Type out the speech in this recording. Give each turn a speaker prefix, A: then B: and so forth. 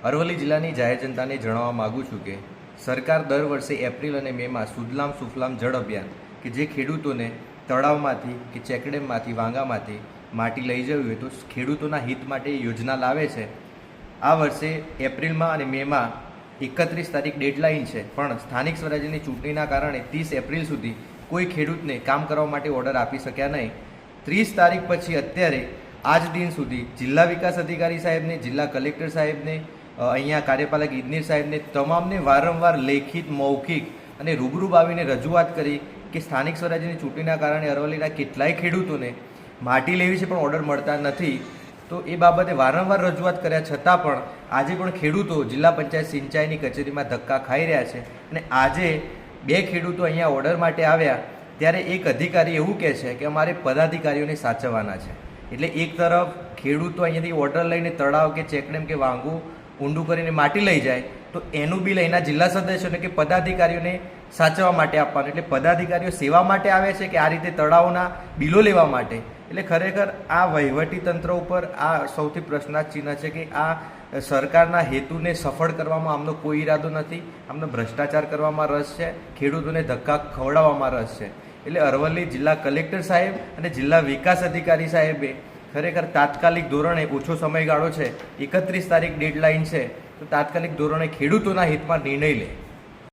A: અરવલ્લી જિલ્લાની જાહેર જનતાને જણાવવા માગું છું કે સરકાર દર વર્ષે એપ્રિલ અને મેમાં સુજલામ સુફલામ જળ અભિયાન કે જે ખેડૂતોને તળાવમાંથી કે ચેકડેમમાંથી વાંગામાંથી માટી લઈ જવી હોય તો ખેડૂતોના હિત માટે યોજના લાવે છે। આ વર્ષે એપ્રિલમાં અને મેમાં 31 તારીખ ડેડલાઇન છે, પણ સ્થાનિક સ્વરાજ્યની ચૂંટણીના કારણે 30 એપ્રિલ સુધી કોઈ ખેડૂતને કામ કરવા માટે ઓર્ડર આપી શક્યા નહીં। 30 તારીખ પછી અત્યારે આજ દિન સુધી જિલ્લા વિકાસ અધિકારી સાહેબને, જિલ્લા કલેક્ટર સાહેબને, અહીંયા કાર્યપાલક ઇજનેર સાહેબને તમામને વારંવાર લેખિત, મૌખિક અને રૂબરૂ આવીને રજૂઆત કરી કે સ્થાનિક સ્વરાજ્યની ચૂંટણીના કારણે અરવલ્લીના કેટલાય ખેડૂતોને માટી લેવી છે પણ ઓર્ડર મળતા નથી। તો એ બાબતે વારંવાર રજૂઆત કર્યા છતાં પણ આજે પણ ખેડૂતો જિલ્લા પંચાયત સિંચાઈની કચેરીમાં ધક્કા ખાઈ રહ્યા છે। અને આજે 2 ખેડૂતો અહીંયા ઓર્ડર માટે આવ્યા ત્યારે એક અધિકારી એવું કહે છે કે અમારે પદાધિકારીઓને સાચવવાના છે। એટલે એક તરફ ખેડૂતો અહીંયાથી ઓર્ડર લઈને તળાવ કે ચેકડેમ કે વાંગું ઊંડું કરીને માટી લઈ જાય તો એનું બિલ અહીંના જિલ્લા સદસ્યોને કે પદાધિકારીઓને સાચવવા માટે આપવાનું। એટલે પદાધિકારીઓ સેવા માટે આવે છે કે આ રીતે તળાવોના બિલો લેવા માટે? એટલે ખરેખર આ વહીવટી તંત્ર ઉપર આ સૌથી પ્રશ્નાર્થ ચિહ્ન છે કે આ સરકારના હેતુને સફળ કરવામાં આમનો કોઈ ઈરાદો નથી। આમનો ભ્રષ્ટાચાર કરવામાં રસ છે, ખેડૂતોને ધક્કા ખવડાવવામાં રસ છે। એટલે અરવલ્લી જિલ્લા કલેક્ટર સાહેબ અને જિલ્લા વિકાસ અધિકારી સાહેબે ખરેખર તાત્કાલિક ધોરણે, ઓછો સમયગાળો છે, 31 તારીખ ડેડલાઇન છે, તો તાત્કાલિક ધોરણે ખેડૂતોના હિતમાં નિર્ણય લે।